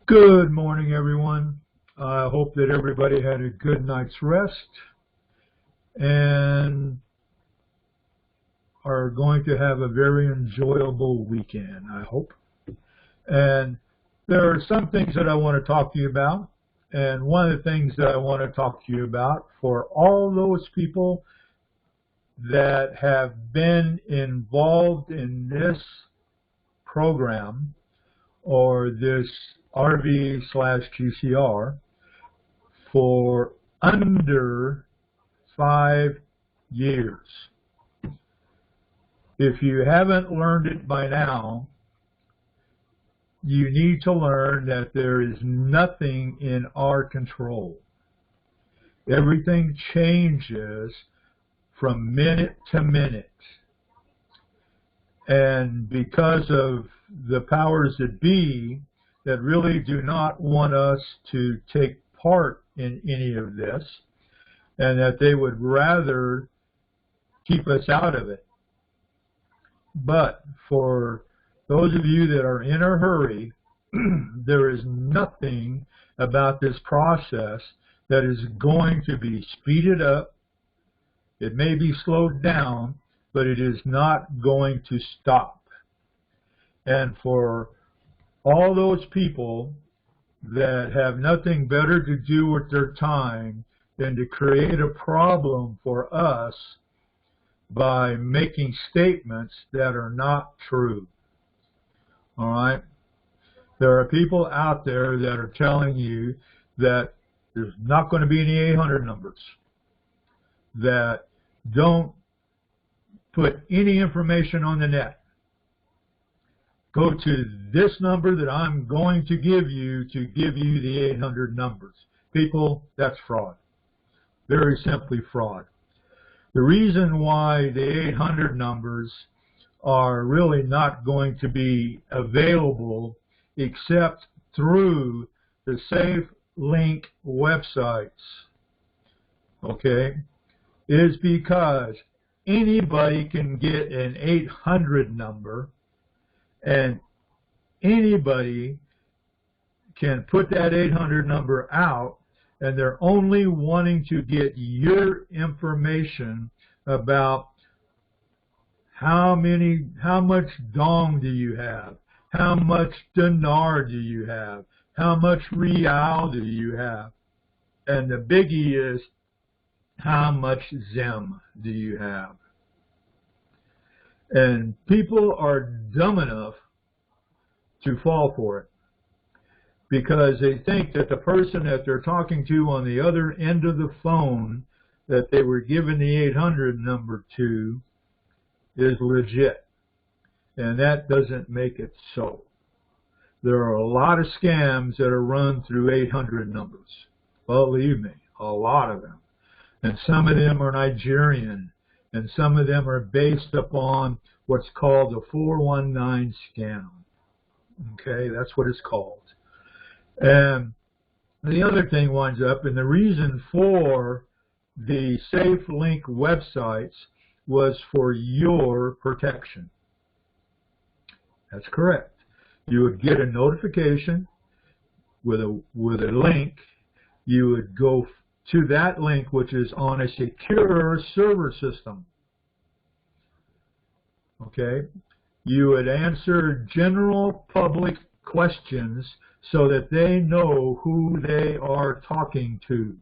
Good morning, everyone. I hope that everybody had a good night's rest and are going to have a very enjoyable weekend, I hope. And there are some things that I want to talk to you about. And one of the things that I want to talk to you about for all those people that have been involved in this program or this RV/QCR for under 5 years. If you haven't learned it by now, you need to learn that there is nothing in our control. Everything changes from minute to minute. And because of the powers that be that really do not want us to take part in any of this, and that they would rather keep us out of it. But for those of you that are in a hurry, there is nothing about this process that is going to be speeded up. It may be slowed down, but it is not going to stop. And for all those people that have nothing better to do with their time than to create a problem for us by making statements that are not true. All right? There are people out there that are telling you that there's not going to be any 800 numbers, that don't put any information on the net. Go to this number that I'm going to give you the 800 numbers. People, that's fraud. Very simply fraud. The reason why the 800 numbers are really not going to be available except through the SafeLink websites, okay, is because anybody can get an 800 number and anybody can put that 800 number out, and they're only wanting to get your information about how much dong do you have, how much dinar do you have, how much real do you have, and the biggie is how much zem do you have. And people are dumb enough to fall for it because they think that the person that they're talking to on the other end of the phone that they were given the 800 number to is legit. And that doesn't make it so. There are a lot of scams that are run through 800 numbers. Believe me, a lot of them. And some of them are Nigerian, and some of them are based upon what's called the 419 scam. Okay, that's what it's called. And the other thing winds up, and the reason for the SafeLink websites was for your protection. That's correct. You would get a notification with a link. You would go to that link, which is on a secure server system. Okay? You would answer general public questions so that they know who they are talking to.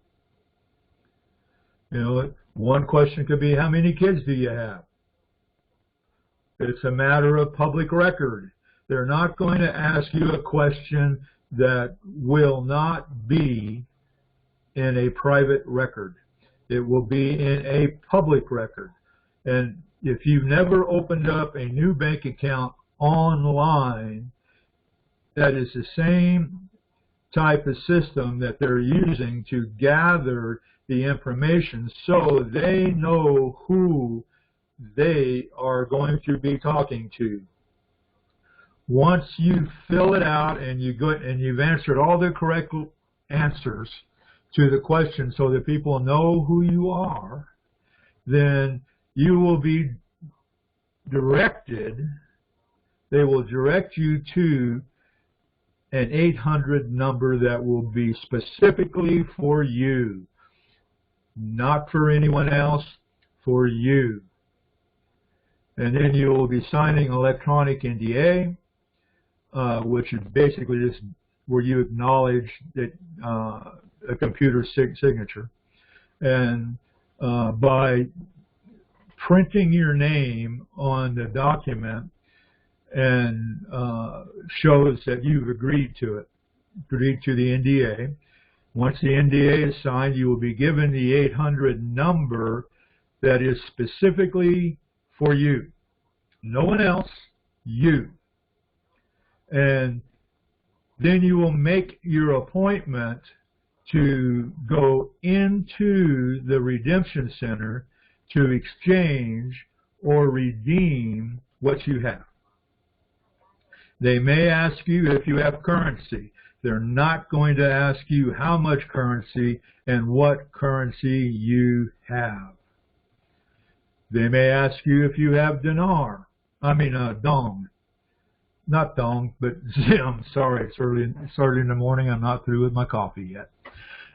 You know, one question could be, how many kids do you have? It's a matter of public record. They're not going to ask you a question that will not be in a private record. It will be in a public record. And if you've never opened up a new bank account online, that is the same type of system that they're using to gather the information so they know who they are going to be talking to. Once you fill it out and you've answered all the correct answers to the question so that people know who you are, then you will be directed, they will direct you to an 800 number that will be specifically for you, not for anyone else, for you. And then you will be signing electronic NDA, which is basically just where you acknowledge that a computer signature. And by printing your name on the document and shows that you've agreed to it, agreed to the NDA. Once the NDA is signed, you will be given the 800 number that is specifically for you. No one else, you. And then you will make your appointment to go into the Redemption Center to exchange or redeem what you have. They may ask you if you have currency. They're not going to ask you how much currency and what currency you have. They may ask you if you have dong. Not dong, but zim. Sorry, it's early in the morning. I'm not through with my coffee yet.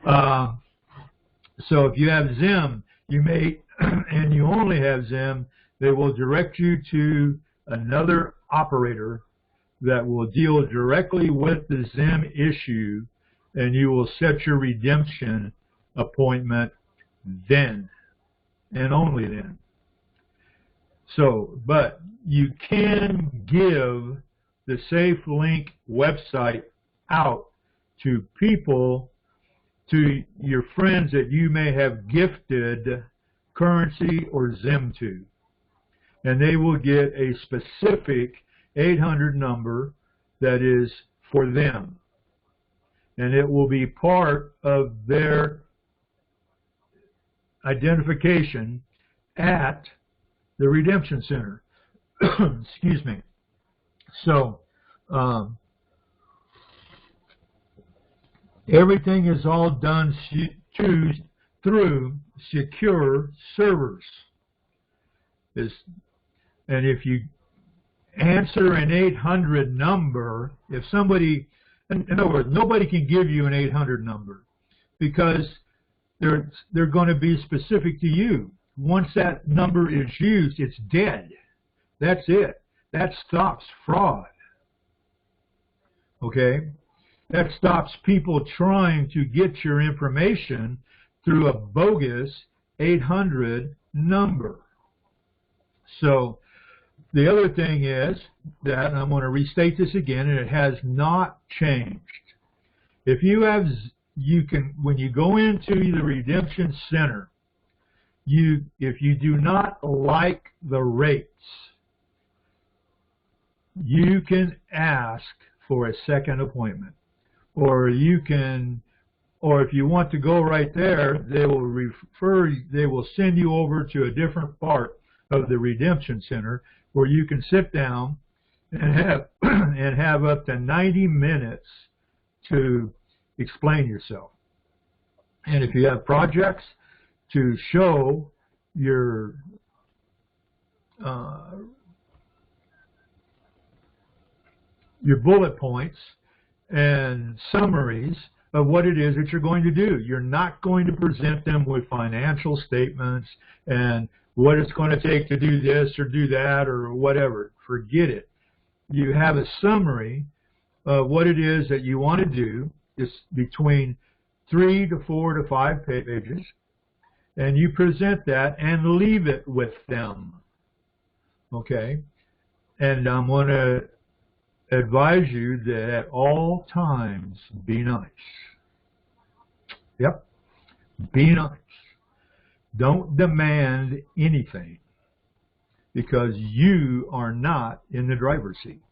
So if you have zim, you may, and you only have zim, they will direct you to another operator that will deal directly with the zim issue, and you will set your redemption appointment then, and only then. So, but you can give the SafeLink website out to people, to your friends that you may have gifted currency or zim to, and they will get a specific 800 number that is for them, and it will be part of their identification at the Redemption Center. Excuse me. So everything is all done through secure servers. And if you answer an 800 number, if somebody, in other words, nobody can give you an 800 number because they're going to be specific to you. Once that number is used, it's dead. That's it. That stops fraud. Okay? That stops people trying to get your information through a bogus 800 number. So the other thing is that, and I'm going to restate this again, and it has not changed. If you have, when you go into the Redemption Center, if you do not like the rates, you can ask for a second appointment, or if you want to go right there, they will send you over to a different part of the Redemption Center where you can sit down and have up to 90 minutes to explain yourself. And if you have projects, to show your bullet points and summaries of what it is that you're going to do. You're not going to present them with financial statements and what it's going to take to do this or do that or whatever. Forget it. You have a summary of what it is that you want to do. It's between 3 to 4 to 5 pages, and you present that and leave it with them. Okay? And I'm going to advise you that at all times, be nice. Yep. Be nice. Don't demand anything because you are not in the driver's seat.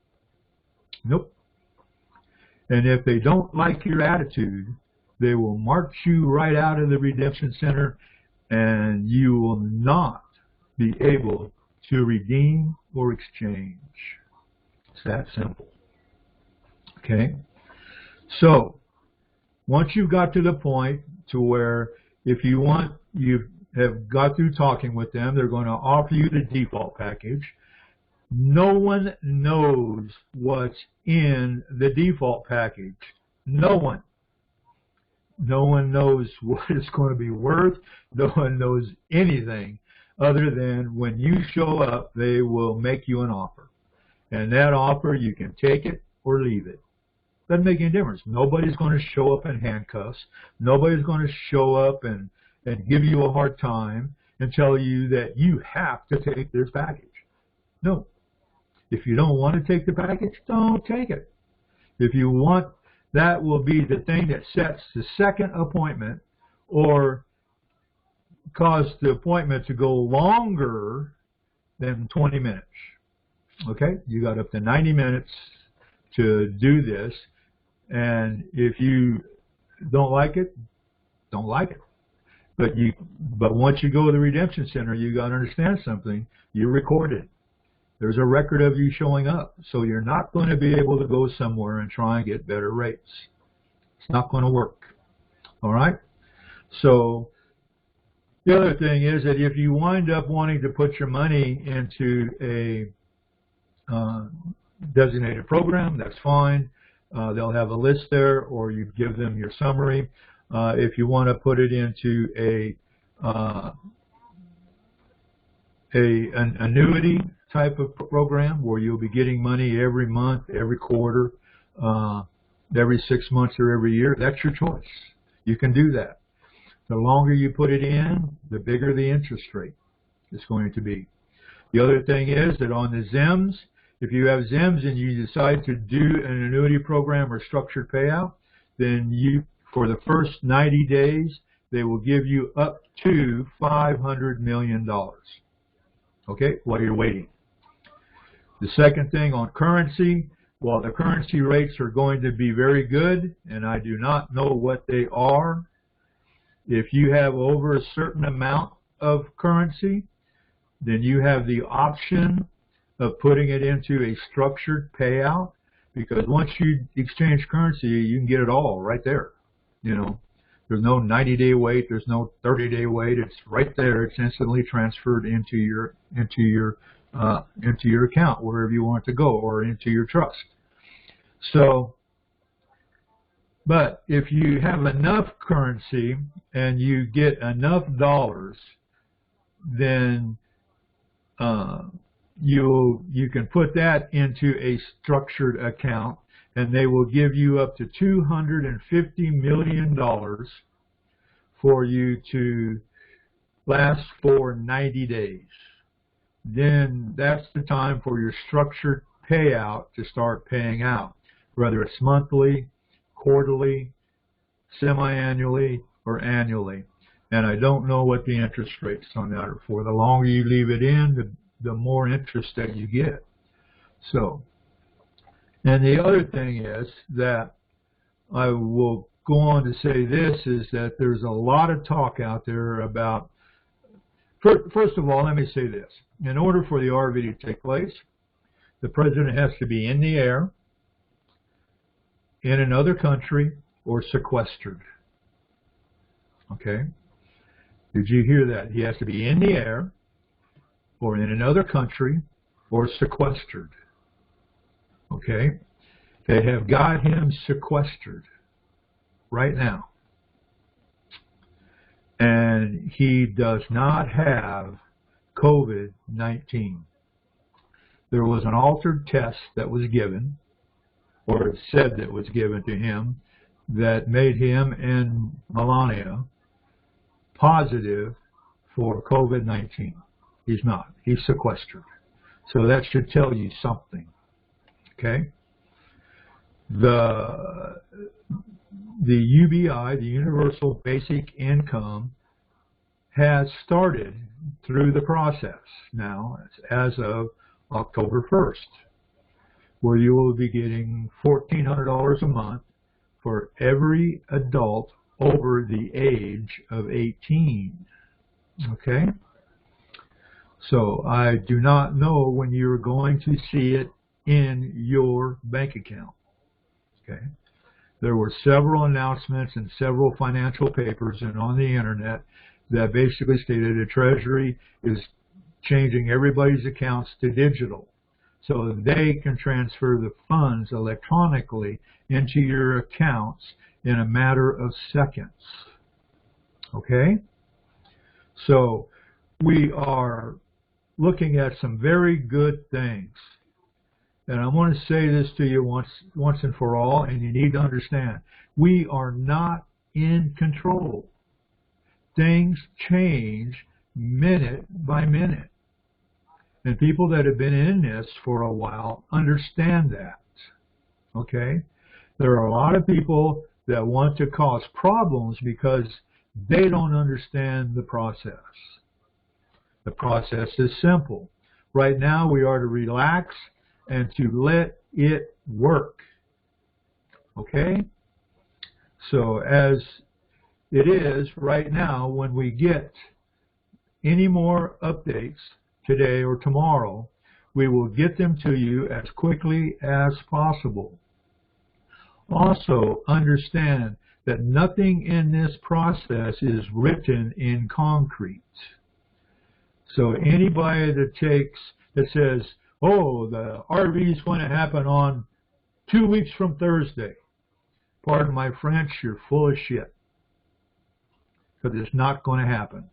Nope. And if they don't like your attitude, they will march you right out of the Redemption Center and you will not be able to redeem or exchange. It's that simple. Okay? So, once you've got to the point to where if you want, you have got through talking with them, they're going to offer you the default package. No one knows what's in the default package. No one. No one knows what it's going to be worth. No one knows anything other than when you show up, they will make you an offer. And that offer, you can take it or leave it. Doesn't make any difference. Nobody's going to show up in handcuffs. Nobody's going to show up and give you a hard time and tell you that you have to take this package. No. If you don't want to take the package, don't take it. If you want, that will be the thing that sets the second appointment or cause the appointment to go longer than 20 minutes. Okay? You got up to 90 minutes to do this. And if you don't like it, don't like it. But once you go to the Redemption Center, you got to understand something. You record it. There's a record of you showing up. So you're not going to be able to go somewhere and try and get better rates. It's not going to work. All right? So the other thing is that if you wind up wanting to put your money into a designated program, that's fine. They'll have a list there, or you give them your summary. If you want to put it into an annuity type of program where you'll be getting money every month, every quarter, every 6 months, or every year, that's your choice. You can do that. The longer you put it in, the bigger the interest rate is going to be. The other thing is that on the ZIMS, if you have ZIMS and you decide to do an annuity program or structured payout, then for the first 90 days, they will give you up to $500 million. Okay, while you're waiting. The second thing on currency, while the currency rates are going to be very good, and I do not know what they are, if you have over a certain amount of currency, then you have the option of putting it into a structured payout, because once you exchange currency, you can get it all right there. You know, there's no 90-day wait, there's no 30-day wait. It's right there. It's instantly transferred into your account wherever you want it to go, or into your trust. So, but if you have enough currency and you get enough dollars, then you can put that into a structured account, and they will give you up to $250 million for you to last for 90 days. Then that's the time for your structured payout to start paying out, whether it's monthly, quarterly, semi-annually, or annually. And I don't know what the interest rates on that are for. The longer you leave it in, the more interest that you get. So, and the other thing is that I will go on to say this, is that there's a lot of talk out there about, first of all, let me say this. In order for the RV to take place, the president has to be in the air, in another country, or sequestered. Okay? Did you hear that? He has to be in the air, or in another country, or sequestered. Okay? They have got him sequestered right now. And he does not have COVID-19. There was an altered test that was given, or it said that was given to him, that made him and Melania positive for COVID-19. He's not. He's sequestered. So that should tell you something. Okay? The UBI, the Universal Basic Income, has started through the process now as of October 1st, where you will be getting $1,400 a month for every adult over the age of 18. Okay? So I do not know when you're going to see it in your bank account. Okay? There were several announcements in several financial papers and on the internet that basically stated the Treasury is changing everybody's accounts to digital. so they can transfer the funds electronically into your accounts in a matter of seconds. Okay? So we are looking at some very good things. And I want to say this to you once and for all, and you need to understand, we are not in control. Things change minute by minute. And people that have been in this for a while understand that. Okay? There are a lot of people that want to cause problems because they don't understand the process. The process is simple. Right now we are to relax and to let it work. Okay? So as it is right now, when we get any more updates today or tomorrow, we will get them to you as quickly as possible. Also, understand that nothing in this process is written in concrete. So anybody that says, oh, the RV is going to happen on 2 weeks from Thursday, pardon my French, you're full of shit. Because it's not going to happen.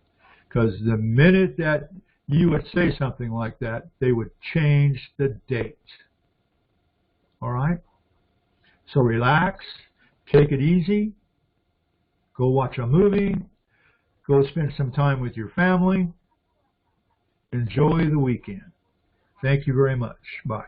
Because the minute that you would say something like that, they would change the date. All right? So relax, take it easy, go watch a movie, go spend some time with your family, enjoy the weekend. Thank you very much. Bye.